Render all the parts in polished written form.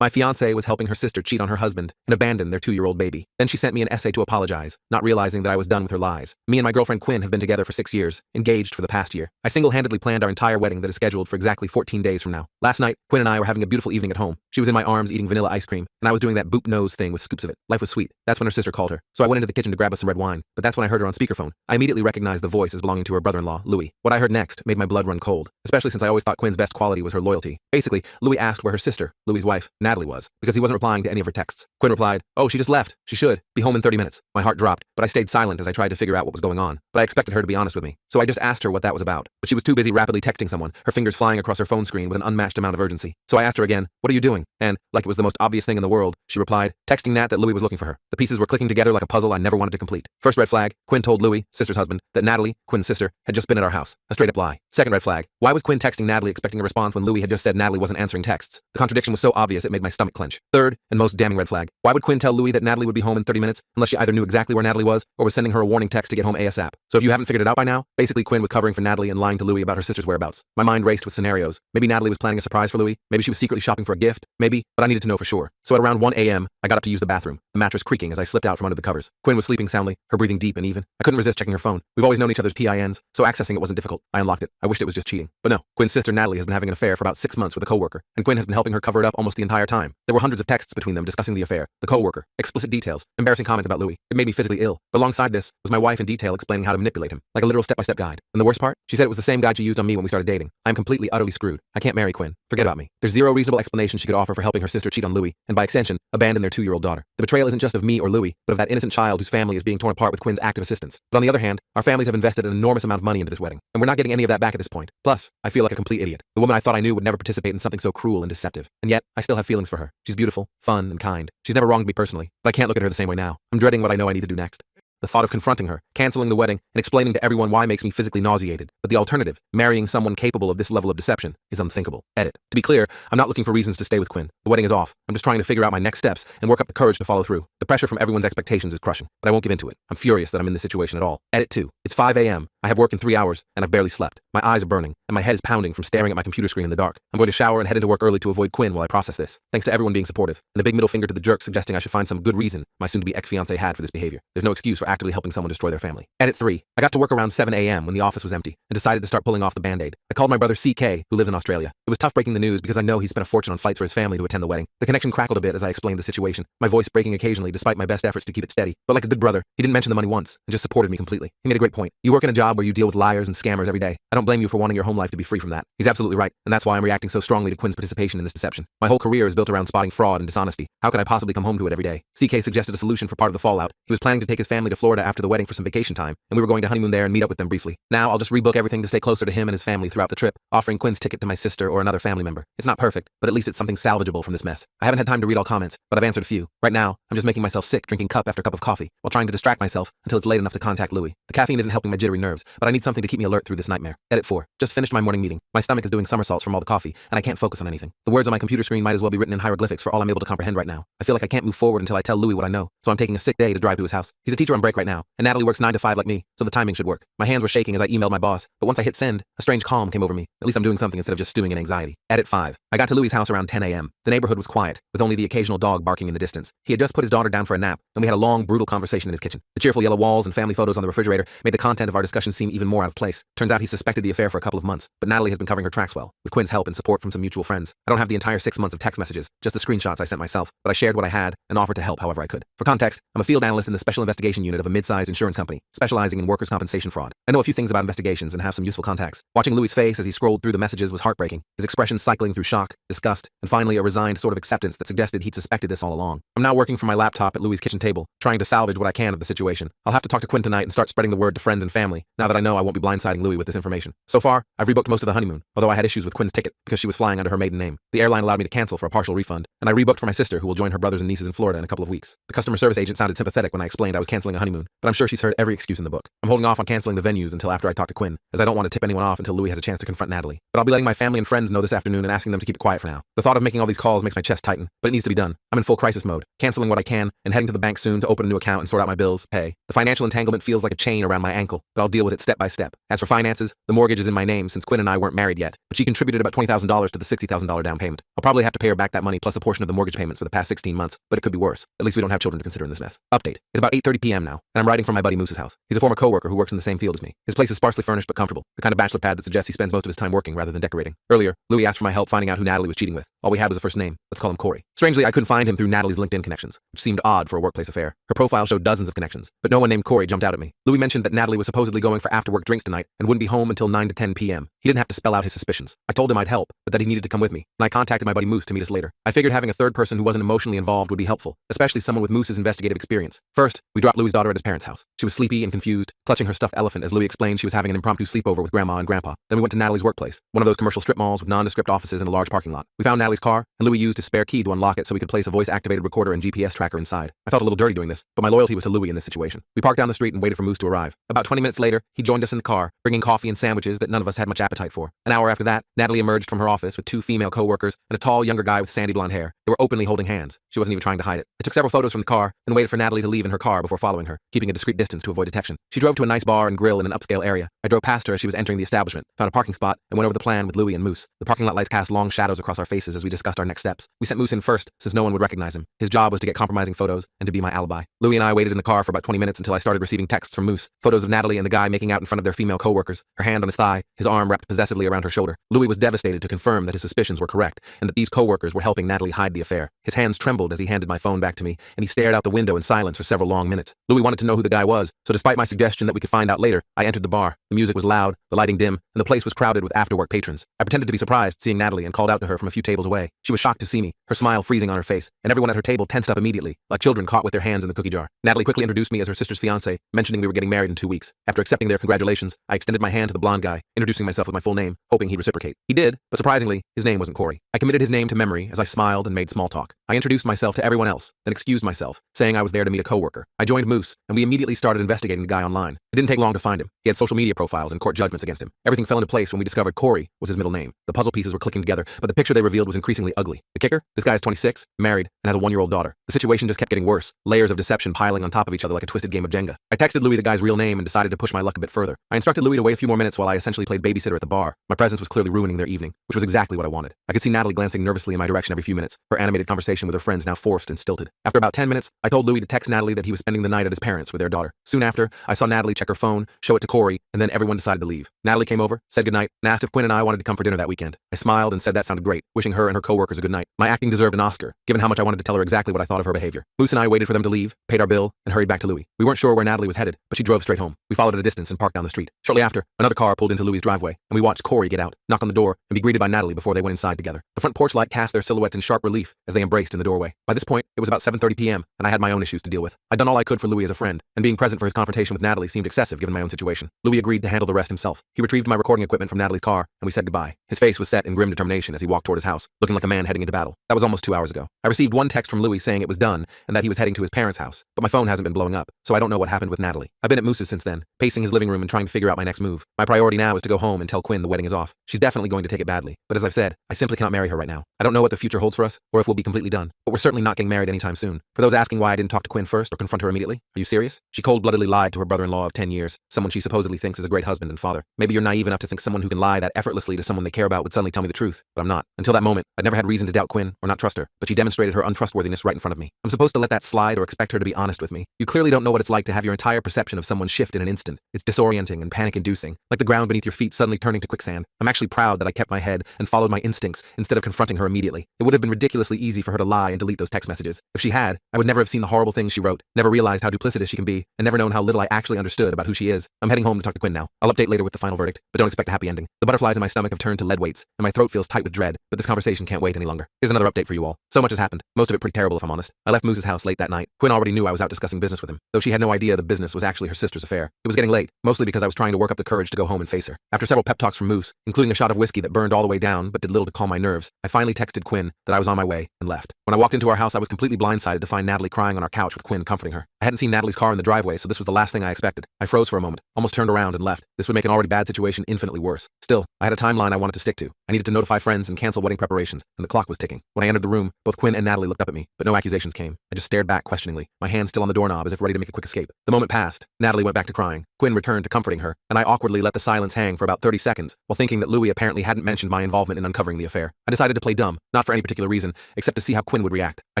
My fiance was helping her sister cheat on her husband and abandon their 2-year-old baby. Then she sent me an essay to apologize, not realizing that I was done with her lies. Me and my girlfriend Quinn have been together for 6 years, engaged for the past year. I single-handedly planned our entire wedding that is scheduled for exactly 14 days from now. Last night, Quinn and I were having a beautiful evening at home. She was in my arms eating vanilla ice cream, and I was doing that boop nose thing with scoops of it. Life was sweet. That's when her sister called her. So I went into the kitchen to grab us some red wine, but that's when I heard her on speakerphone. I immediately recognized the voice as belonging to her brother-in-law, Louis. What I heard next made my blood run cold, especially since I always thought Quinn's best quality was her loyalty. Basically, Louis asked where her sister, Louis's wife, Natalie, was, because he wasn't replying to any of her texts. Quinn replied, "Oh, she just left. She should be home in 30 minutes. My heart dropped, but I stayed silent as I tried to figure out what was going on. But I expected her to be honest with me, so I just asked her what that was about. But she was too busy rapidly texting someone, her fingers flying across her phone screen with an unmatched amount of urgency. So I asked her again, "What are you doing?" And, like it was the most obvious thing in the world, she replied, texting Nat that Louis was looking for her. The pieces were clicking together like a puzzle I never wanted to complete. First red flag, Quinn told Louis, sister's husband, that Natalie, Quinn's sister, had just been at our house. A straight up lie. Second red flag, why was Quinn texting Natalie expecting a response when Louis had just said Natalie wasn't answering texts? The contradiction was so obvious it made my stomach clench. Third, and most damning red flag, why would Quinn tell Louis that Natalie would be home in 30 minutes unless she either knew exactly where Natalie was or was sending her a warning text to get home ASAP? So if you haven't figured it out by now, basically Quinn was covering for Natalie and lying to Louis about her sister's whereabouts. My mind raced with scenarios. Maybe Natalie was planning a surprise for Louis, maybe she was secretly shopping for a gift, maybe, but I needed to know for sure. So at around 1 a.m., I got up to use the bathroom, the mattress creaking as I slipped out from under the covers. Quinn was sleeping soundly, her breathing deep and even. I couldn't resist checking her phone. We've always known each other's PINs, so accessing it wasn't difficult. I unlocked it. I wished it was just cheating. But no, Quinn's sister Natalie has been having an affair for about 6 months with a coworker, and Quinn has been helping her cover it up almost the entire time. There were hundreds of texts between them discussing the affair, the coworker, explicit details, embarrassing comments about Louis. It made me physically ill. But alongside this was my wife in detail explaining how to manipulate him, like a literal step-by-step guide. And the worst part? She said it was the same guide she used on me when we started dating. I'm completely, utterly screwed. I can't marry Quinn. Forget about me. There's zero reasonable explanation she could offer for helping her sister cheat on Louis, and by extension, abandon their 2-year-old daughter. The betrayal isn't just of me or Louis, but of that innocent child whose family is being torn apart with Quinn's active assistance. But on the other hand, our families have invested an enormous amount of money into this wedding, and we're not getting any of that back at this point. Plus, I feel like a complete idiot. The woman I thought I knew would never participate in something so cruel and deceptive. And yet, I still have feelings for her. She's beautiful, fun, and kind. She's never wronged me personally, but I can't look at her the same way now. I'm dreading what I know I need to do next. The thought of confronting her, canceling the wedding, and explaining to everyone why makes me physically nauseated. But the alternative, marrying someone capable of this level of deception, is unthinkable. Edit. To be clear, I'm not looking for reasons to stay with Quinn. The wedding is off. I'm just trying to figure out my next steps and work up the courage to follow through. The pressure from everyone's expectations is crushing, but I won't give into it. I'm furious that I'm in this situation at all. Edit 2. It's 5 a.m. I have work in 3 hours, and I've barely slept. My eyes are burning, and my head is pounding from staring at my computer screen in the dark. I'm going to shower and head into work early to avoid Quinn while I process this. Thanks to everyone being supportive, and a big middle finger to the jerk suggesting I should find some good reason my soon-to-be ex-fiancé had for this behavior. There's no excuse for actively helping someone destroy their family. Edit 3. I got to work around 7 a.m. when the office was empty, and decided to start pulling off the band-aid. I called my brother CK, who lives in Australia. It was tough breaking the news because I know he spent a fortune on flights for his family to attend the wedding. The connection crackled a bit as I explained the situation, my voice breaking occasionally despite my best efforts to keep it steady. But like a good brother, he didn't mention the money once, and just supported me completely. He made a great point. You work in a job where you deal with liars and scammers every day. I don't blame you for wanting your home life to be free from that. He's absolutely right, and that's why I'm reacting so strongly to Quinn's participation in this deception. My whole career is built around spotting fraud and dishonesty. How could I possibly come home to it every day? CK suggested a solution for part of the fallout. He was planning to take his family to Florida after the wedding for some vacation time, and we were going to honeymoon there and meet up with them briefly. Now I'll just rebook everything to stay closer to him and his family throughout the trip, offering Quinn's ticket to my sister or another family member. It's not perfect, but at least it's something salvageable from this mess. I haven't had time to read all comments, but I've answered a few. Right now, I'm just making myself sick drinking cup after cup of coffee, while trying to distract myself until it's late enough to contact Louis. The caffeine isn't helping my jittery nerves, but I need something to keep me alert through this nightmare. Edit 4. Just finished my morning meeting. My stomach is doing somersaults from all the coffee, and I can't focus on anything. The words on my computer screen might as well be written in hieroglyphics for all I'm able to comprehend right now. I feel like I can't move forward until I tell Louis what I know, so I'm taking a sick day to drive to his house. He's a teacher on break right now, and Natalie works 9 to 5 like me, so the timing should work. My hands were shaking as I emailed my boss, but once I hit send, a strange calm came over me. At least I'm doing something instead of just stewing in anxiety. Edit 5. I got to Louis' house around 10 a.m. The neighborhood was quiet, with only the occasional dog barking in the distance. He had just put his daughter down for a nap, and we had a long, brutal conversation in his kitchen. The cheerful yellow walls and family photos on the refrigerator made the content of our discussion seem even more out of place. Turns out he suspected the affair for a couple of months, but Natalie has been covering her tracks well, with Quinn's help and support from some mutual friends. I don't have the entire 6 months of text messages, just the screenshots I sent myself, but I shared what I had and offered to help however I could. For context, I'm a field analyst in the special investigation unit of a mid-sized insurance company, specializing in workers' compensation fraud. I know a few things about investigations and have some useful contacts. Watching Louis' face as he scrolled through the messages was heartbreaking, his expression cycling through shock, disgust, and finally a resigned sort of acceptance that suggested he'd suspected this all along. I'm now working from my laptop at Louis' kitchen table, trying to salvage what I can of the situation. I'll have to talk to Quinn tonight and start spreading the word to friends and family, now that I know I won't be blindsiding Louis with this information. So far, I've rebooked most of the honeymoon, although I had issues with Quinn's ticket because she was flying under her maiden name. The airline allowed me to cancel for a partial refund, and I rebooked for my sister who will join her brothers and nieces in Florida in a couple of weeks. The customer service agent sounded sympathetic when I explained I was canceling a honeymoon honeymoon, but I'm sure she's heard every excuse in the book. I'm holding off on canceling the venues until after I talk to Quinn, as I don't want to tip anyone off until Louis has a chance to confront Natalie. But I'll be letting my family and friends know this afternoon and asking them to keep it quiet for now. The thought of making all these calls makes my chest tighten, but it needs to be done. I'm in full crisis mode, canceling what I can and heading to the bank soon to open a new account and sort out my bills, pay. The financial entanglement feels like a chain around my ankle, but I'll deal with it step by step. As for finances, the mortgage is in my name since Quinn and I weren't married yet, but she contributed about $20,000 to the $60,000 down payment. I'll probably have to pay her back that money plus a portion of the mortgage payments for the past 16 months, but it could be worse. At least we don't have children to consider in this mess. Update. It's about 8:30 p.m. now, and I'm riding from my buddy Moose's house. He's a former coworker who works in the same field as me. His place is sparsely furnished but comfortable, the kind of bachelor pad that suggests he spends most of his time working rather than decorating. Earlier, Louis asked for my help finding out who Natalie was cheating with. All we had was a first name. Let's call him Corey. Strangely, I couldn't find him through Natalie's LinkedIn connections, which seemed odd for a workplace affair. Her profile showed dozens of connections, but no one named Corey jumped out at me. Louis mentioned that Natalie was supposedly going for after-work drinks tonight and wouldn't be home until 9 to 10 p.m. He didn't have to spell out his suspicions. I told him I'd help, but that he needed to come with me, and I contacted my buddy Moose to meet us later. I figured having a third person who wasn't emotionally involved would be helpful, especially someone with Moose's investigative experience. First, we dropped Louis' daughter at his parents' house. She was sleepy and confused, clutching her stuffed elephant as Louis explained she was having an impromptu sleepover with Grandma and Grandpa. Then we went to Natalie's workplace, one of those commercial strip malls with nondescript offices and a large parking lot. We found Natalie's car, and Louis used his spare key to unlock it so we could place a voice-activated recorder and GPS tracker inside. I felt a little dirty doing this, but my loyalty was to Louis in this situation. We parked down the street and waited for Moose to arrive. About 20 minutes later, he joined us in the car, bringing coffee and sandwiches that none of us had much appetite for. An hour after that, Natalie emerged from her office with two female co-workers and a tall, younger guy with sandy blonde hair. They were openly holding hands. She wasn't even trying to hide it. I took several photos from the car, then waited for Natalie to leave in her car before following her, keeping a discreet distance to avoid detection. She drove to a nice bar and grill in an upscale area. I drove past her as she was entering the establishment, found a parking spot, and went over the plan with Louis and Moose. The parking lot lights cast long shadows across our faces as we discussed our next steps. We sent Moose in first, since no one would recognize him. His job was to get compromising photos and to be my alibi. Louis and I waited in the car for about 20 minutes until I started receiving texts from Moose. Photos of Natalie and the guy making out in front of their female co-workers, her hand on his thigh, his arm wrapped possessively around her shoulder. Louis was devastated to confirm that his suspicions were correct and that these co-workers were helping Natalie hide the affair. His hands trembled as he handed my phone back to me, and he stared out the window in silence for several long minutes. Louis wanted to know who the guy was, so despite my suggestion that we could find out later, I entered the bar. The music was loud, the lighting dim, and the place was crowded with after-work patrons. I pretended to be surprised seeing Natalie and called out to her from a few tables away. She was shocked to see me, her smile freezing on her face, and everyone at her table tensed up immediately, like children caught with their hands in the cookie jar. Natalie quickly introduced me as her sister's fiance, mentioning we were getting married in 2 weeks. After accepting their congratulations, I extended my hand to the blonde guy, introducing myself with my full name, hoping he'd reciprocate. He did, but surprisingly, his name wasn't Corey. I committed his name to memory as I smiled and made small talk. I introduced myself to everyone else, then excused myself, saying I was there to meet a coworker. I joined Moose, and we immediately started investigating the guy online. It didn't take long to find him. He had social media profiles and court judgments against him. Everything fell into place when we discovered Corey was his middle name. The puzzle pieces were clicking together, but the picture they revealed was increasingly ugly. The kicker? This guy is 26, married, and has a 1-year-old daughter. The situation just kept getting worse, layers of deception piling on top of each other like a twisted game of Jenga. I texted Louis the guy's real name and decided to push my luck a bit further. I instructed Louis to wait a few more minutes while I essentially played babysitter at the bar. My presence was clearly ruining their evening, which was exactly what I wanted. I could see Natalie glancing nervously in my direction every few minutes, her animated conversation with her friends now forced and stilted. After about 10 minutes, I told Louis to text Natalie that he was spending the night at his parents with their daughter. Soon after, I saw Natalie check her phone, show it to Corey, and then everyone decided to leave. Natalie came over, said goodnight, and asked if Quinn and I wanted to come for dinner that weekend. I smiled and said that sounded great, wishing her and her coworkers a good night. My acting deserved an Oscar, given how much I wanted to tell her exactly what I thought of her behavior. Moose and I waited for them to leave, paid our bill, and hurried back to Louis. We weren't sure where Natalie was headed, but she drove straight home. We followed at a distance and parked down the street. Shortly after, another car pulled into Louis' driveway, and we watched Corey get out, knock on the door, and be greeted by Natalie before they went inside together. The front porch light cast their silhouettes in sharp relief as they embraced in the doorway. By this point, it was about 7:30 p.m., and I had my own issues to deal with. I'd done all I could for Louis as a friend, and being present for his confrontation with Natalie seemed excessive given my own situation. Louis agreed to handle the rest himself. He retrieved my recording equipment from Natalie's car, and we said goodbye. His face was set in grim determination as he walked toward his house, looking like a man heading into battle. That was almost 2 hours ago. I received one text from Louis saying it was done, and that he was heading to his parents' house, but my phone hasn't been blowing up, so I don't know what happened with Natalie. I've been at Moose's since then, pacing his living room and trying to figure out my next move. My priority now is to go home and tell Quinn the wedding is off. She's definitely going to take it badly, but as I've said, I simply cannot marry her right now. I don't know what the future holds for us, or if we'll be completely done, but we're certainly not getting married anytime soon. For those asking why I didn't talk to Quinn first or confront her immediately, are you serious? She cold-bloodedly lied to her brother-in-law of 10 years, someone she supposedly thinks is a great husband and father. Maybe you're naive enough to think someone who can lie that effortlessly to someone they care about would suddenly tell me the truth, but I'm not. Until that moment, I'd never had reason to doubt Quinn or not trust her, but she demonstrated her untrustworthiness right in front of me. I'm supposed to let that slide or expect her to be honest with me? You clearly don't know what it's like to have your entire perception of someone shift in an instant. It's disorienting and panic-inducing, like the ground beneath your feet suddenly turning to quicksand. I'm actually proud that I kept my head and followed my instincts instead of confronting her immediately. It would have been ridiculously easy for her to lie and delete those text messages. If she had, I would never have seen the horrible things she wrote, never realized how duplicitous she can be, and never known how little I actually understood about who she is. I'm heading home to talk to Quinn now. I'll update later with the final verdict, but don't expect a happy ending. The butterflies in my stomach have turned to lead weights, and my throat feels tight with dread, but this conversation can't wait any longer. Here's another update for you all. So much has happened, most of it pretty terrible if I'm honest. I left Moose's house late that night. Quinn already knew I was out discussing business with him, though she had no idea the business was actually her sister's affair. It was getting late, mostly because I was trying to work up the courage to go home and face her. After several pep talks from Moose, including a shot of whiskey that burned all the way down but did little to calm my nerves, I finally texted Quinn that I was on my way and left. When I walked walked into our house, I was completely blindsided to find Natalie crying on our couch with Quinn comforting her. I hadn't seen Natalie's car in the driveway, so this was the last thing I expected. I froze for a moment, almost turned around and left. This would make an already bad situation infinitely worse. Still, I had a timeline I wanted to stick to. I needed to notify friends and cancel wedding preparations, and the clock was ticking. When I entered the room, both Quinn and Natalie looked up at me, but no accusations came. I just stared back questioningly, my hand still on the doorknob as if ready to make a quick escape. The moment passed. Natalie went back to crying. Quinn returned to comforting her, and I awkwardly let the silence hang for about 30 seconds, while thinking that Louis apparently hadn't mentioned my involvement in uncovering the affair. I decided to play dumb, not for any particular reason, except to see how Quinn would react. I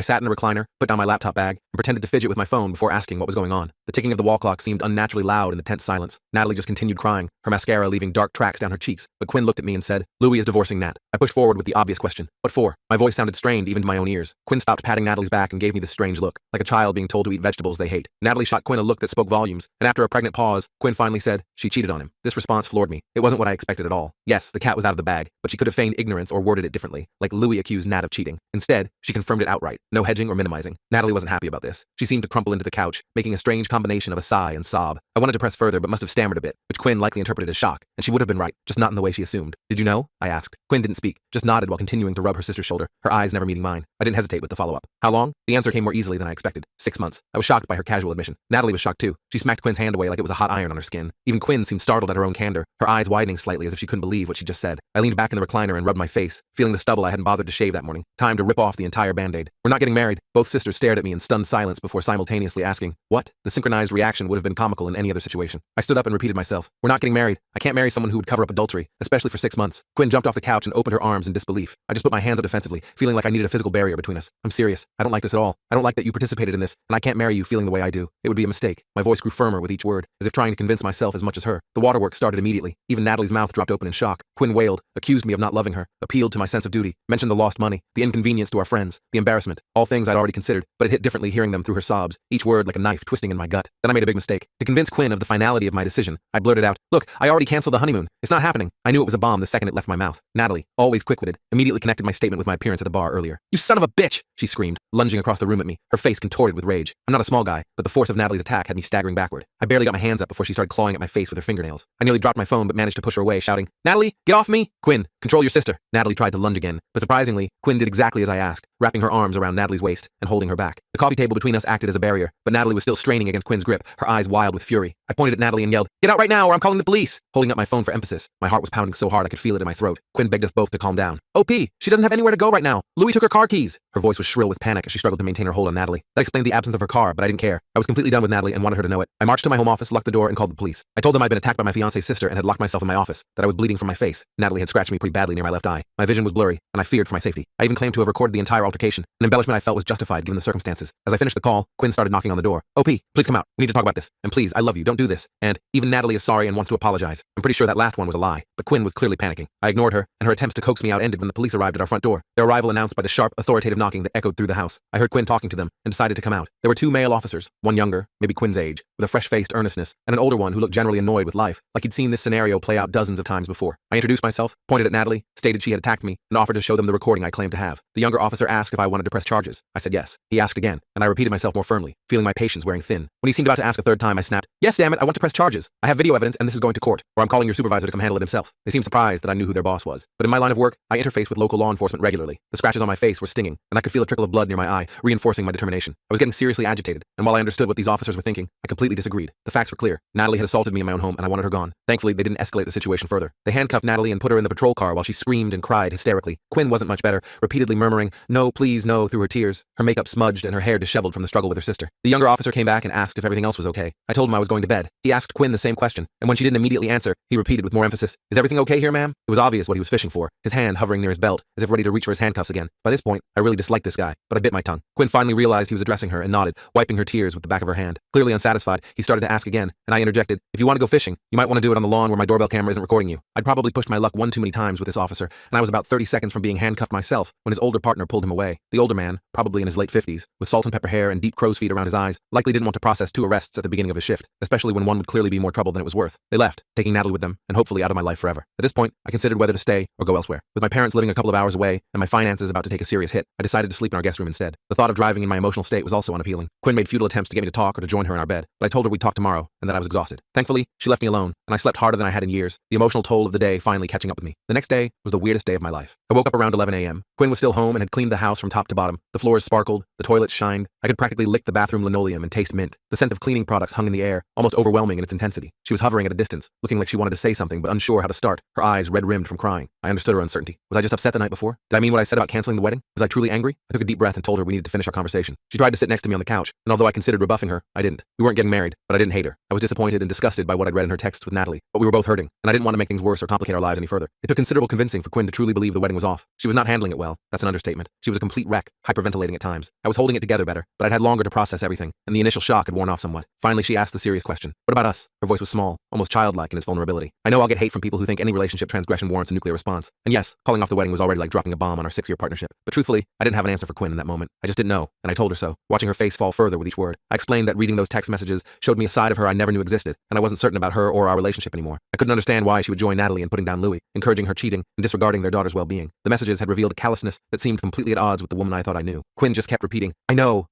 sat in a recliner, put down my laptop bag, and pretended to fidget with my phone before asking what was going on. The ticking of the wall clock seemed unnaturally loud in the tense silence. Natalie just continued crying, her mascara leaving dark tracks down her cheeks, but Quinn looked at me and said, "Louis is divorcing Nat." I pushed forward with the obvious question, "What for?" My voice sounded strained even to my own ears. Quinn stopped patting Natalie's back and gave me this strange look, like a child being told to eat vegetables they hate. Natalie shot Quinn a look that spoke volumes, and after a pregnant pause, Quinn finally said, "She cheated on him." This response floored me. It wasn't what I expected at all. Yes, the cat was out of the bag, but she could have feigned ignorance or worded it differently, like Louis accused Nat of cheating. Instead, she confirmed it outright, no hedging or minimizing. Natalie wasn't happy about this. She seemed to crumple into the couch, making a strange combination of a sigh and sob. I wanted to press further, but must have stammered a bit, which Quinn likely interpreted as shock, and she would have been right, just not in the way she assumed. "Did you know?" I asked. Quinn didn't speak, just nodded while continuing to rub her sister's shoulder, her eyes never meeting mine. I didn't hesitate with the follow-up. "How long?" The answer came more easily than I expected. 6 months. I was shocked by her casual admission. Natalie was shocked too. She smacked Quinn's hand away like it was a hot iron on her skin. Even Quinn seemed startled at her own candor, her eyes widening slightly as if she couldn't believe what she just said. I leaned back in the recliner and rubbed my face, feeling the stubble I hadn't bothered to shave that morning. Time to rip off the entire band-aid. "We're not getting married." Both sisters stared at me in stunned silence before simultaneously asking, "What?" The synchronized reaction would have been comical in any other situation. I stood up and repeated myself, "We're not getting married. I can't marry someone who would cover up adultery, especially for 6 months." Quinn jumped off the couch and opened her arms in disbelief. I just put my hands up defensively, feeling like I needed a physical barrier between us. "I'm serious. I don't like this at all. I don't like that you participated in this, and I can't marry you feeling the way I do. It would be a mistake." My voice grew firmer with each word, as if trying to convince myself as much as her. The waterworks started immediately. Even Natalie's mouth dropped open in shock. Quinn wailed, accused me of not loving her, appealed to my sense of duty, mentioned the lost money, the inconvenience to our friends, the embarrassment, all things I'd already considered, but it hit differently hearing them through her sobs, each word like a knife twisting in my gut. Then I made a big mistake. To convince Quinn of the finality of my decision, I blurted out, "Look, I already canceled the honeymoon. It's not happening." I knew it was a bomb the second it left my mouth. Natalie, always quick-witted, immediately connected my statement with my appearance at the bar earlier. "You son of a bitch!" she screamed, lunging across the room at me, her face contorted with rage. I'm not a small guy, but the force of Natalie's attack had me staggering backward. I barely got my hands up before she started clawing at my face with her fingernails. I nearly dropped my phone but managed to push her away, shouting, "Natalie, get off me!" "Quinn, control your sister." Natalie tried to lunge again, but surprisingly, Quinn did exactly as I asked, wrapping her arms around Natalie's waist and holding her back. The coffee table between us acted as a barrier, but Natalie was still straining against Quinn's grip, her eyes wild with fury. I pointed at Natalie and yelled, "Get out right now or I'm calling the police!" holding up my phone for emphasis. My heart was pounding so hard I could feel it in my throat. Quinn begged us both to calm down. "OP, she doesn't have anywhere to go right now. Louis took her car keys." Her voice was shrill with panic as she struggled to maintain her hold on Natalie. That explained the absence of her car, but I didn't care. I was completely done with Natalie and wanted her to know it. I marched to my home office, locked the door, and called the police. I told them I'd been attacked by my fiance's sister and had locked myself in my office, that I was bleeding from my face. Natalie had scratched me pretty badly near my left eye. My vision was blurry, and I feared for my safety. I even claimed to have recorded the entire altercation, an embellishment I felt was justified given the circumstances. As I finished the call, Quinn started knocking on the door. "OP, please come out. We need to talk about this. And please, I love you. Don't do this." And even Natalie is sorry and wants to apologize. I'm pretty sure that last one was a lie, but Quinn was clearly panicking. I ignored her, and her attempts to coax me out ended when the police arrived at our front door, their arrival announced by the sharp, authoritative knocking that echoed through the house. I heard Quinn talking to them and decided to come out. There were 2 male officers, one younger, maybe Quinn's age, with a fresh-faced earnestness, and an older one who looked generally annoyed with life, like he'd seen this scenario play out dozens of times before. I introduced myself, pointed at Natalie, stated she had attacked me, and offered to show them the recording I claimed to have. The younger officer asked if I wanted to press charges. I said yes. He asked again, and I repeated myself more firmly, feeling my patience wearing thin. When he seemed about to ask a third time, I snapped, "Yes, damn it, I want to press charges. I have video evidence and this is going to court, or I'm calling your supervisor to come handle it himself." They seemed surprised that I knew who their boss was, but in my line of work, I interface with local law enforcement regularly. The scratches on my face were stinging, and I could feel a trickle of blood near my eye, reinforcing my determination. I was getting seriously agitated, and while I understood what these officers were thinking, I completely disagreed. The facts were clear. Natalie had assaulted me in my own home, and I wanted her gone. Thankfully, they didn't escalate the situation further. They handcuffed Natalie and put her in the patrol car while she screamed and cried hysterically. Quinn wasn't much better, repeatedly murmuring, "No, please, no," through her tears, her makeup smudged and her hair disheveled from the struggle with her sister. The younger officer came back and asked if everything else was okay. I told him I was going to bed. He asked Quinn the same question, and when she didn't immediately answer, he repeated with more emphasis, "Is everything okay here, ma'am?" It was obvious what he was fishing for, his hand hovering near his belt, as if ready to reach for his handcuffs again. By this point, I really disliked this guy, but I bit my tongue. Quinn finally realized he was addressing her and nodded, wiping her tears with the back of her hand. Clearly unsatisfied, he started to ask again, and I interjected, "If you want to go fishing, you might want to do it on the lawn where my doorbell camera isn't recording you." I'd probably pushed my luck one too many times with this officer, and I was about 30 seconds from being handcuffed myself when his older partner pulled him away. The older man, probably in his late 50s, with salt and pepper hair and deep crow's feet around his eyes, likely didn't want to process 2 arrests at the beginning of his shift, especially when one would clearly be more trouble than it was worth. They left, taking Natalie with them, and hopefully out of my life forever. At this point, I considered whether to stay or go elsewhere. With my parents living a couple of hours away, and my finances about to take a serious hit, I decided to sleep in our guest room instead. The thought of driving in my emotional state was also unappealing. Quinn made futile attempts to get me to talk or to join her in our bed, but I told her we'd talk tomorrow, and that I was exhausted. Thankfully, she left me alone, and I slept harder than I had in years, the emotional toll of the day finally catching up with me. The next day was the weirdest day of my life. I woke up around 11 a.m. Quinn was still home and had cleaned the house house from top to bottom. The floors sparkled, the toilets shined. I could practically lick the bathroom linoleum and taste mint. The scent of cleaning products hung in the air, almost overwhelming in its intensity. She was hovering at a distance, looking like she wanted to say something but unsure how to start, her eyes red-rimmed from crying. I understood her uncertainty. Was I just upset the night before? Did I mean what I said about canceling the wedding? Was I truly angry? I took a deep breath and told her we needed to finish our conversation. She tried to sit next to me on the couch, and although I considered rebuffing her, I didn't. We weren't getting married, but I didn't hate her. I was disappointed and disgusted by what I'd read in her texts with Natalie, but we were both hurting, and I didn't want to make things worse or complicate our lives any further. It took considerable convincing for Quinn to truly believe the wedding was off. She was not handling it well. That's an understatement. She was a complete wreck, hyperventilating at times. I was holding it together better, but I'd had longer to process everything, and the initial shock had worn off somewhat. Finally, she asked the serious question. What about us? Her voice was small, almost childlike in its vulnerability. I know I'll get hate from people who think any relationship transgression warrants a nuclear response. And yes, calling off the wedding was already like dropping a bomb on our 6-year partnership. But truthfully, I didn't have an answer for Quinn in that moment. I just didn't know, and I told her so, watching her face fall further with each word. I explained that reading those text messages showed me a side of her I never knew existed, and I wasn't certain about her or our relationship anymore. I couldn't understand why she would join Natalie in putting down Louis, encouraging her cheating, and disregarding their daughter's well-being. The messages had revealed a callousness that seemed completely at odds with the woman I thought I knew. Quinn just kept repeating, I know,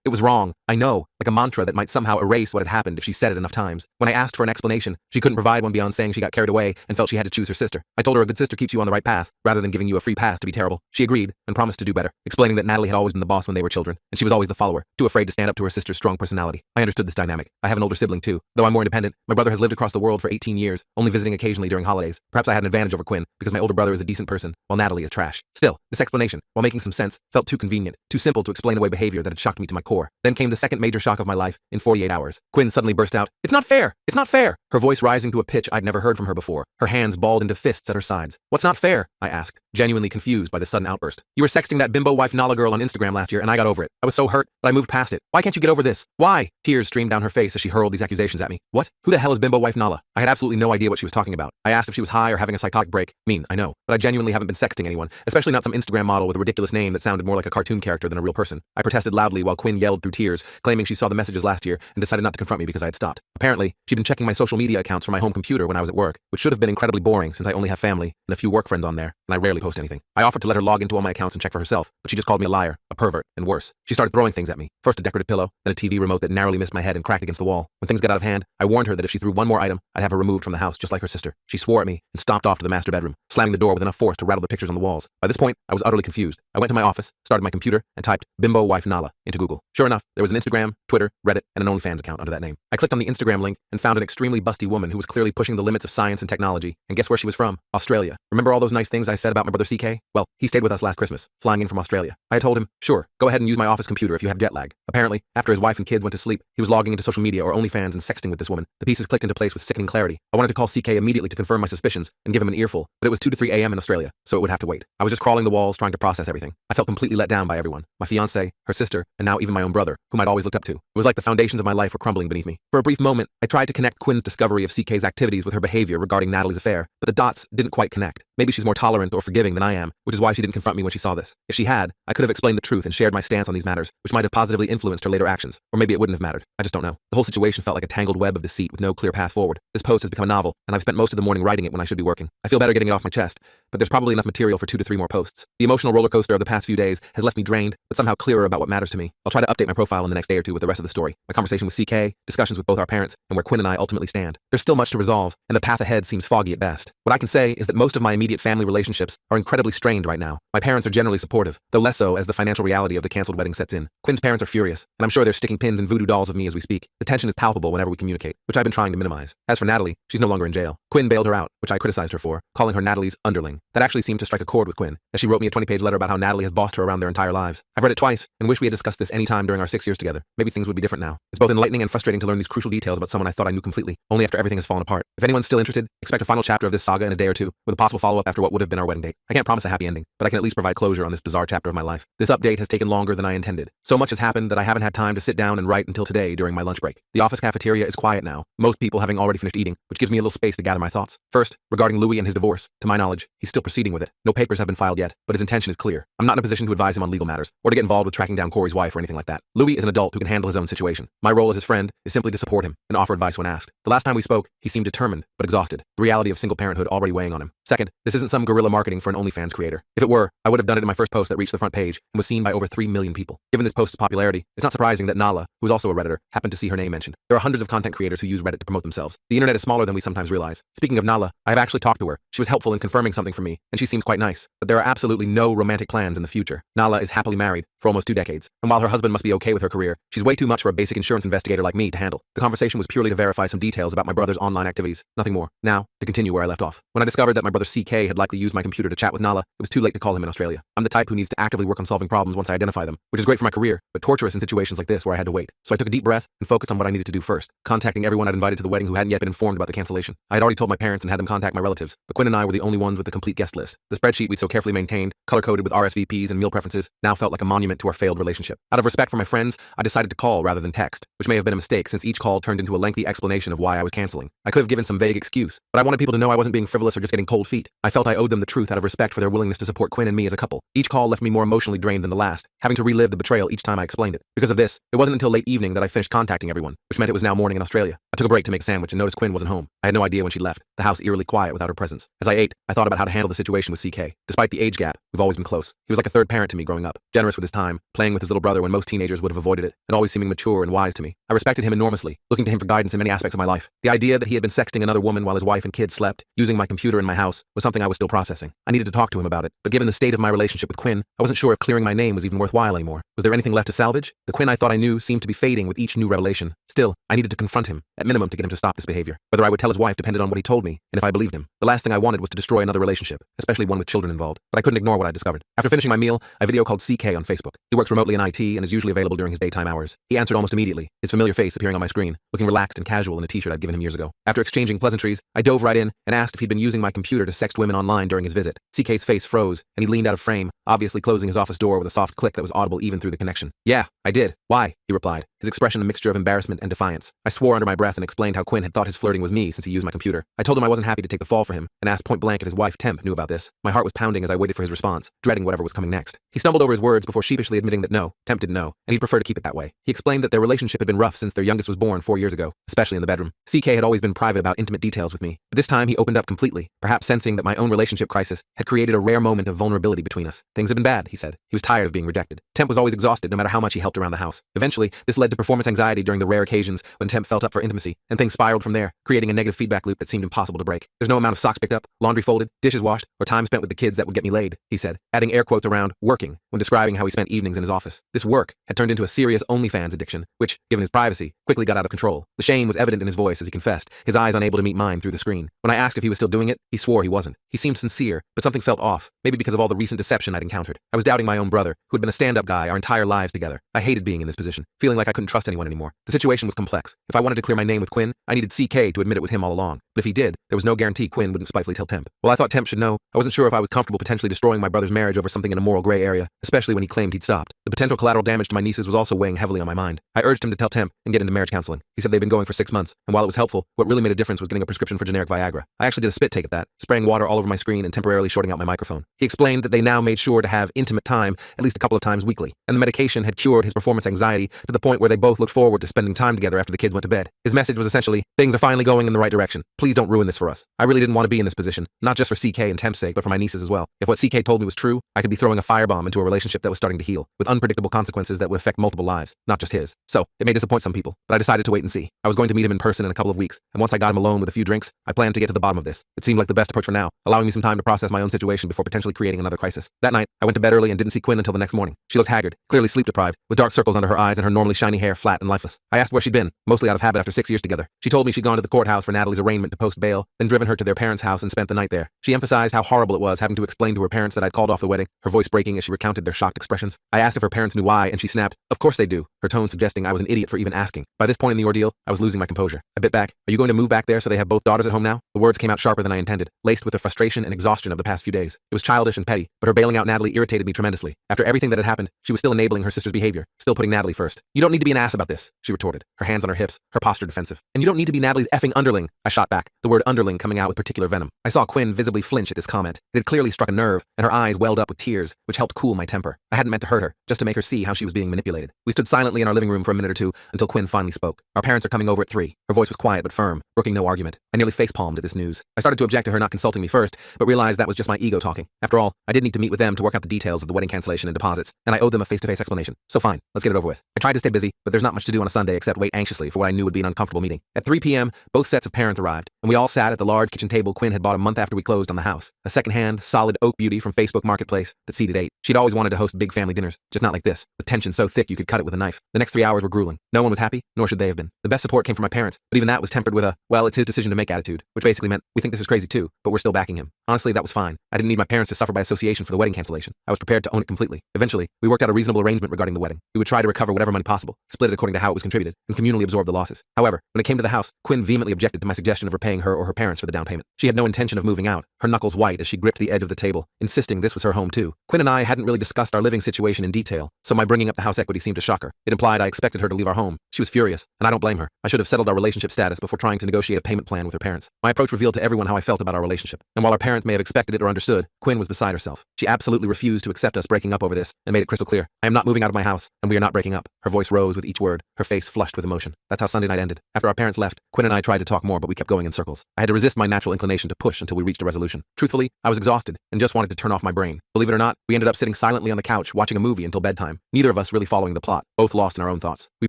it was wrong, I know, like a mantra that might somehow erase what had happened if she said it enough times. When I asked for an explanation, she couldn't provide one beyond saying she got carried away and felt she had to choose her sister. I told her a good sister keeps you on the right path, rather than giving you a free pass to be terrible. She agreed, and promised to do better, explaining that Natalie had always been the boss when they were children, and she was always the follower, too afraid to stand up to her sister's strong personality. I understood this dynamic. I have an older sibling too. Though I'm more independent, my brother has lived across the world for 18 years, only visiting occasionally during holidays. Perhaps I had an advantage over Quinn, because my older brother is a decent person, while Natalie is trash. Still, this explanation, while making some sense, felt too convenient, too simple to explain away behavior that had shocked me to my core. Then came the second major shock of my life in 48 hours. Quinn suddenly burst out, It's not fair! It's not fair! Her voice rising to a pitch I'd never heard from her before, her hands balled into fists at her sides. What's not fair? I asked, genuinely confused by the sudden outburst. You were sexting that bimbo wife Nala girl on Instagram last year and I got over it. I was so hurt, but I moved past it. Why can't you get over this? Why? Tears streamed down her face as she hurled these accusations at me. What? Who the hell is bimbo wife Nala? I had absolutely no idea what she was talking about. I asked if she was high or having a psychotic break. I know, but I genuinely haven't been sexting anyone, especially not some Instagram model with a ridiculous name that sounded more like a cartoon character than a real person. I protested loudly while Quinn yelled through tears, claiming she saw the messages last year and decided not to confront me because I had stopped. Apparently, she'd been checking my social media accounts from my home computer when I was at work, which should have been incredibly boring since I only have family and a few work friends on there, and I rarely post anything. I offered to let her log into all my accounts and check for herself, but she just called me a liar, a pervert, and worse. She started throwing things at me. First a decorative pillow, then a TV remote that narrowly missed my head and cracked against the wall. When things got out of hand, I warned her that if she threw one more item, I'd have her removed from the house, just like her sister. She swore at me and stomped off to the master bedroom, slamming the door with enough force to rattle the pictures on the walls. By this point, I was utterly confused. I went to my office, started my computer, and typed bimbo wife Nala into Google. Sure enough, there was an Instagram, Twitter, Reddit, and an OnlyFans account under that name. I clicked on the Instagram link and found an extremely busty woman who was clearly pushing the limits of science and technology. And guess where she was from? Australia. Remember all those nice things I said about my brother CK? Well, he stayed with us last Christmas, flying in from Australia. I had told him, sure, go ahead and use my office computer if you have jet lag. Apparently, after his wife and kids went to sleep, he was logging into social media or OnlyFans and sexting with this woman. The pieces clicked into place with sickening clarity. I wanted to call CK immediately to confirm my suspicions and give him an earful, but it was 2 to 3 a.m. in Australia, so it would have to wait. I was just crawling the walls trying to process everything. I felt completely let down by everyone. My fiance, her sister, and now even my own brother, whom I'd always looked up to. It was like the foundations of my life were crumbling beneath me. For a brief moment, I tried to connect Quinn's discovery of CK's activities with her behavior regarding Natalie's affair, but the dots didn't quite connect. Maybe she's more tolerant or forgiving than I am, which is why she didn't confront me when she saw this. If she had, I could have explained the truth and shared my stance on these matters, which might have positively influenced her later actions. Or maybe it wouldn't have mattered. I just don't know. The whole situation felt like a tangled web of deceit with no clear path forward. This post has become a novel, and I've spent most of the morning writing it when I should be working. I feel better getting it off my chest, but there's probably enough material for 2 to 3 more posts. The emotional roller coaster of the past few days has left me drained, but somehow clearer about what matters to me. I'll try to update my profile in the next day or 2 with the rest of the story. My conversation with CK, discussions with both our parents, and where Quinn and I ultimately stand. There's still much to resolve, and the path ahead seems foggy at best. What I can say is that most of my immediate family relationships are incredibly strained right now. My parents are generally supportive, though less so as the financial reality of the canceled wedding sets in. Quinn's parents are furious, and I'm sure they're sticking pins and voodoo dolls of me as we speak. The tension is palpable whenever we communicate, which I've been trying to minimize. As for Natalie, she's no longer in jail. Quinn bailed her out, which I criticized her for, calling her Natalie's underling. That actually seemed to strike a chord with Quinn, as she wrote me a 20-page letter about how Natalie has bossed her around their entire lives. I've read it twice, and wish we had discussed this any time during our 6 years together. Maybe things would be different now. It's both enlightening and frustrating to learn these crucial details about someone I thought I knew completely, only after everything has fallen apart. If anyone's still interested, expect a final chapter of this saga in a day or 2, with a possible follow-up after what would have been our wedding date. I can't promise a happy ending, but I can at least provide closure on this bizarre chapter of my life. This update has taken longer than I intended. So much has happened that I haven't had time to sit down and write until today during my lunch break. The office cafeteria is quiet now, most people having already finished eating, which gives me a little space to gather my thoughts. First, regarding Louis and his divorce. To my knowledge, he's still proceeding with it. No papers have been filed yet, but his intention is clear. I'm not in a position to advise him on legal matters, or to get involved with tracking down Corey's wife or anything like that. Louis is an adult who can handle his own situation. My role as his friend is simply to support him and offer advice when asked. The last time we spoke, he seemed determined, but exhausted, the reality of single parenthood already weighing on him. Second, this isn't some guerrilla marketing for an OnlyFans creator. If it were, I would have done it in my first post that reached the front page and was seen by over 3 million people. Given this post's popularity, it's not surprising that Nala, who is also a Redditor, happened to see her name mentioned. There are hundreds of content creators who use Reddit to promote themselves. The internet is smaller than we sometimes realize. Speaking of Nala, I have actually talked to her. She was helpful in confirming something for me, and she seems quite nice. But there are absolutely no romantic plans in the future. Nala is happily married for almost 2 decades, and while her husband must be okay with her career, she's way too much for a basic insurance investigator like me to handle. The conversation was purely to verify some details about my brother's online activities, nothing more. Now, to continue where I left off. When I discovered that my brother CK had likely used my computer to chat with Nala, it was too late to call him in Australia. I'm the type who needs to actively work on solving problems once I identify them, which is great for my career, but torturous in situations like this where I had to wait. So I took a deep breath and focused on what I needed to do first, contacting everyone I'd invited to the wedding who hadn't yet been informed about the cancellation. I had already told my parents and had them contact my relatives, but Quinn and I were the only ones with the complete guest list. The spreadsheet we'd so carefully maintained, color-coded with RSVPs and meal preferences, now felt like a monument to our failed relationship. Out of respect for my friends, I decided to call rather than text, which may have been a mistake since each call turned into a lengthy explanation of why I was canceling. I could have given some vague excuse, but I wanted people to know I wasn't being frivolous or just getting cold feet. I felt I owed them the truth out of respect for their willingness to support Quinn and me as a couple. Each call left me more emotionally drained than the last, having to relive the betrayal each time I explained it. Because of this, it wasn't until late evening that I finished contacting everyone, which meant it was now morning in Australia. I took a break to make a sandwich and noticed Quinn wasn't home. I had no idea when she left, the house eerily quiet without her presence. As I ate, I thought about how to handle the situation with CK. Despite the age gap, we've always been close. He was like a third parent to me growing up, generous with his time, playing with his little brother when most teenagers would have avoided it, and always seeming mature and wise to me. I respected him enormously, looking to him for guidance in many aspects of my life. The idea that he had been sexting another woman while his wife and kids slept, using my computer in my house, was something I was still processing. I needed to talk to him about it, but given the state of my relationship with Quinn, I wasn't sure if clearing my name was even worthwhile anymore. Was there anything left to salvage? The Quinn I thought I knew seemed to be fading with each new revelation. Still, I needed to confront him, at minimum to get him to stop this behavior. Whether I would tell his wife depended on what he told me, and if I believed him. The last thing I wanted was to destroy another relationship, especially one with children involved, but I couldn't ignore what I discovered. After finishing my meal, I video called CK on Facebook. He works remotely in IT and is usually available during his daytime hours. He answered almost immediately, his familiar face appearing on my screen, looking relaxed and casual in a t-shirt I'd given him years ago. After exchanging pleasantries, I dove right in and asked if he'd been using my computer to sext women online during his visit. CK's face froze, and he leaned out of frame, obviously closing his office door with a soft click that was audible even through the connection. "Yeah, I did. Why?" he replied, his expression a mixture of embarrassment and defiance. I swore under my breath and explained how Quinn had thought his flirting was me since he used my computer. I told him I wasn't happy to take the fall for him, and asked point blank if his wife Temp knew about this. My heart was pounding as I waited for his response, dreading whatever was coming next. He stumbled over his words before sheepishly admitting that no, Temp didn't know, and he'd prefer to keep it that way. He explained that their relationship had been rough since their youngest was born 4 years ago, especially in the bedroom. CK had always been private about intimate details with me, but this time he opened up completely, perhaps sensing that my own relationship crisis had created a rare moment of vulnerability between us. Things had been bad, he said. He was tired of being rejected. Temp was always exhausted no matter how much he helped around the house. Eventually, this led to performance anxiety during the rare occasions when Temp felt up for intimacy, and things spiraled from there, creating a negative feedback loop that seemed impossible to break. There's no amount of socks picked up, laundry folded, dishes washed, or time spent with the kids that would get me laid, he said, adding air quotes around working when describing how he spent evenings in his office. This work had turned into a serious OnlyFans addiction, which, given his privacy, quickly got out of control. The shame was evident in his voice as he confessed, his eyes unable to meet mine through the screen. When I asked if he was still doing it, he swore he wasn't. He seemed sincere, but something felt off, maybe because of all the recent deception I'd encountered. I was doubting my own brother, who had been a stand-up guy our entire lives together. I hated being in this position, feeling like I couldn't trust anyone anymore. The situation was complex. If I wanted to clear my name with Quinn, I needed CK to admit it was him all along. But if he did, there was no guarantee Quinn wouldn't spitefully tell Temp. While I thought Temp should know, I wasn't sure if I was comfortable potentially destroying my brother's marriage over something in a moral gray area, especially when he claimed he'd stopped. The potential collateral damage to my nieces was also weighing heavily on my mind. I urged him to tell Temp and get into marriage counseling. He said they'd been going for 6 months, and while it was helpful, what really made a difference was getting a prescription for generic Viagra. I actually did a spit take at that, spraying water all over my screen and temporarily shorting out my microphone. He explained that they now made sure to have intimate time at least a couple of times weekly, and the medication had cured his performance anxiety to the point where they both looked forward to spending time together after the kids went to bed. His message was essentially, things are finally going in the right direction. Please don't ruin this for us. I really didn't want to be in this position, not just for CK and Temp's sake, but for my nieces as well. If what CK told me was true, I could be throwing a firebomb into a relationship that was starting to heal, with unpredictable consequences that would affect multiple lives, not just his. So, it may disappoint some people, but I decided to wait and see. I was going to meet him in person in a couple of weeks, and once I got him alone with a few drinks, I planned to get to the bottom of this. It seemed like the best approach for now, allowing me some time to process my own situation before potentially creating another crisis. That night, I went to bed early and didn't see Quinn until the next morning. She looked haggard, clearly sleep deprived, with dark circles under her eyes and her normally shiny hair flat and lifeless. I asked where she'd been, mostly out of habit after 6 years together. She told me she'd gone to the courthouse for Natalie's arraignment to post bail, then driven her to their parents' house and spent the night there. She emphasized how horrible it was having to explain to her parents that I'd called off the wedding, her voice breaking as she recounted their shocked expressions. I asked if her parents knew why, and she snapped, "Of course they do," her tone suggesting I was an idiot for even asking. By this point in the ordeal, I was losing my composure. I bit back. "Are you going to move back there so they have both daughters at home now?" The words came out sharper than I intended, laced with the frustration and exhaustion of the past few days. It was childish and petty, but her bailing out Natalie irritated me tremendously. After everything that had happened, she was still enabling her sister's behavior, still putting Natalie first. "You don't need to be an ass about this," she retorted, her hands on her hips, her posture defensive. "And you don't need to be Natalie's effing underling," I shot back, the word underling coming out with particular particular venom. I saw Quinn visibly flinch at this comment. It had clearly struck a nerve, and her eyes welled up with tears, which helped cool my temper. I hadn't meant to hurt her, just to make her see how she was being manipulated. We stood silently in our living room for a minute or two until Quinn finally spoke. Our parents are coming over at 3. Her voice was quiet but firm, brooking no argument. I nearly facepalmed at this news. I started to object to her not consulting me first, but realized that was just my ego talking. After all, I did need to meet with them to work out the details of the wedding cancellation and deposits, and I owed them a face-to-face explanation. So fine, let's get it over with. I tried to stay busy, but there's not much to do on a Sunday except wait anxiously for what I knew would be an uncomfortable meeting. At 3 p.m., both sets of parents arrived, and we all sat at the large kitchen table Quinn had bought a month after we closed on the house. A second-hand, solid oak beauty from Facebook Marketplace that seated 8. She'd always wanted to host big family dinners, just not like this, with tension so thick you could cut it with a knife. The next 3 hours were grueling. No one was happy, nor should they have been. The best support came from my parents, but even that was tempered with a, well, it's his decision to make attitude, which basically meant, we think this is crazy too, but we're still backing him. Honestly, that was fine. I didn't need my parents to suffer by association for the wedding cancellation. I was prepared to own it completely. Eventually, we worked out a reasonable arrangement regarding the wedding. We would try to recover whatever money possible, split it according to how it was contributed, and communally absorb the losses. However, when it came to the house, Quinn vehemently objected to my suggestion of repaying her or her parents for the down payment. She had no intention of moving out, her knuckles white as she gripped the edge of the table, insisting this was her home too. Quinn and I hadn't really discussed our living situation in detail, so my bringing up the house equity seemed to shock her. It implied I expected her to leave our home. She was furious, and I don't blame her. I should have settled our relationship status before trying to negotiate a payment plan with her parents. My approach revealed to everyone how I felt about our relationship, and while our parents may have expected it or understood, Quinn was beside herself. She absolutely refused to accept us breaking up over this, and made it crystal clear. I am not moving out of my house, and we are not breaking up. Her voice rose with each word, her face flushed with emotion. That's how Sunday night ended. After our parents left, Quinn and I tried to talk more, but we kept going in circles. I had to resist my natural inclination to push until we reached a resolution. Truthfully, I was exhausted, and just wanted to turn off my brain. Believe it or not, we ended up sitting silently on the couch, watching a movie until bedtime, neither of us really following the plot, both lost in our own thoughts. We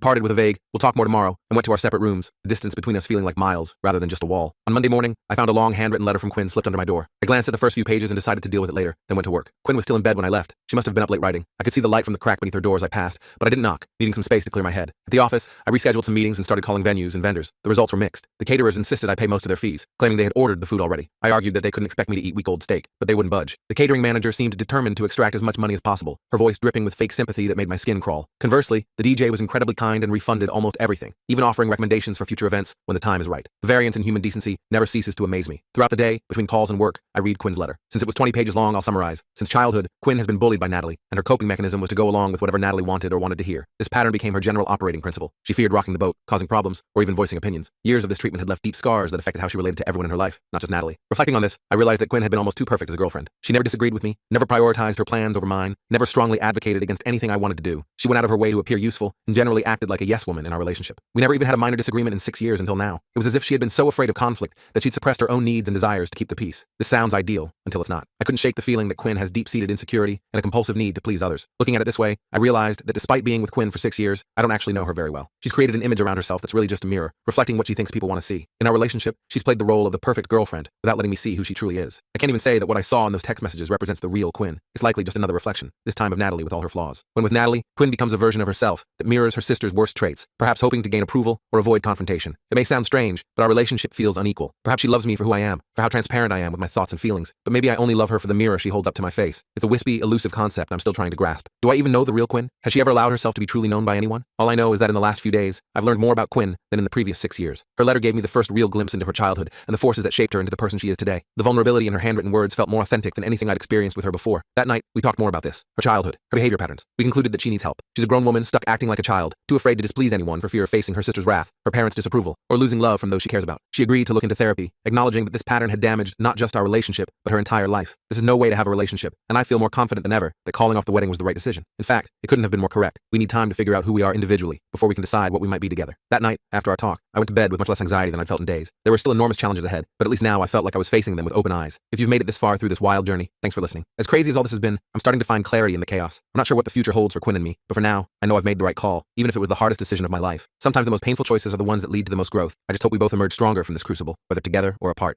parted with a vague, we'll talk more tomorrow, and went to our separate rooms, the distance between us feeling like miles, rather than just a wall. On Monday morning, I found a long handwritten letter from Quinn slipped under my door. I glanced at the first few pages and decided to deal with it later, then went to work. Quinn was still in bed when I left. She must have been up late writing. I could see the light from the crack beneath her door as I passed, but I didn't knock, needing some space to clear my head. At the office, I rescheduled some meetings and started calling venues and vendors. The results were mixed. The caterers insisted I pay most of their fees, claiming they had ordered the food already. I argued that they couldn't expect me to eat week-old steak, but they wouldn't budge. The catering manager seemed determined to extract as much money as possible, her voice dripping with fake sympathy that made my skin crawl. Conversely, the DJ was incredibly kind and refunded almost everything, even offering recommendations for future events when the time is right. The variance in human decency never ceases to amaze me. Throughout the day, between calls and work, I read Quinn's letter. Since it was 20 pages long, I'll summarize. Since childhood, Quinn has been bullied by Natalie, and her coping mechanism was to go along with whatever Natalie wanted or wanted to hear. This pattern became her general operating principle. She feared rocking the boat, causing problems, or even voicing opinions. Years of this treatment had left deep scars that affected how she related to everyone in her life, not just Natalie. Reflecting on this, I realized that Quinn had been almost too perfect as a girlfriend. She never disagreed with me, never prioritized her plans over mine, never strongly advocated against anything I wanted to do. She went out of her way to appear useful, and generally acted like a yes woman in our relationship. We never even had a minor disagreement in 6 years until now. It was as if she had been so afraid of conflict that she'd suppressed her own needs and desires to keep the peace. This sounds ideal, until it's not. I couldn't shake the feeling that Quinn has deep-seated insecurity and a compulsive need to please others. Looking at it this way, I realized that despite being with Quinn for 6 years, I don't actually know her very well. She's created an image around herself that's really just a mirror, reflecting what she thinks people want to see. In our relationship, she's played the role of the perfect girlfriend without letting me see who she truly is. I can't even say that what I saw in those text messages represents the real Quinn. It's likely just another reflection, this time of Natalie with all her flaws. When with Natalie, Quinn becomes a version of herself that mirrors her sister's worst traits, perhaps hoping to gain approval or avoid confrontation. It may sound strange, but our relationship feels unequal. Perhaps she loves me for who I am, for how transparent I am with my thoughts and feelings, but maybe I only love her for the mirror she holds up to my face. It's a wispy, elusive concept I'm still trying to grasp. Do I even know the real Quinn? Has she ever allowed herself to be truly known by anyone? All I know is that in the last few days, I've learned more about Quinn than in the previous 6 years. Her letter gave me the first real glimpse into her childhood and the forces that shaped her into the person she is today. The vulnerability in her handwritten words felt more authentic than anything I'd experienced with her before. That night, we talked more about this, her childhood, her behavior patterns. We concluded that she needs help. She's a grown woman stuck acting like a child, too afraid to displease anyone for fear of facing her sister's wrath, her parents' disapproval, or losing love from those she cares about. She agreed to look into therapy, acknowledging that this pattern had damaged not just our relationship, but her entire life. This is no way to have a relationship, and I feel more confident than ever that calling off the wedding was the right decision. In fact, it couldn't have been more correct. We need time to figure out who we are individually before we can decide what we might be together. That night, after our talk, I went to bed with much less anxiety than I'd felt in days. There were still enormous challenges ahead, but at least now I felt like I was facing them with open eyes. If you've made it this far through this wild journey, thanks for listening. As crazy as all this has been, I'm starting to find clarity in the chaos. I'm not sure what the future holds for Quinn and me, but for now, I know I've made the right call, even if it was the hardest decision of my life. Sometimes the most painful choices are the ones that lead to the most growth. I just hope we both emerge stronger from this crucible, whether together or apart.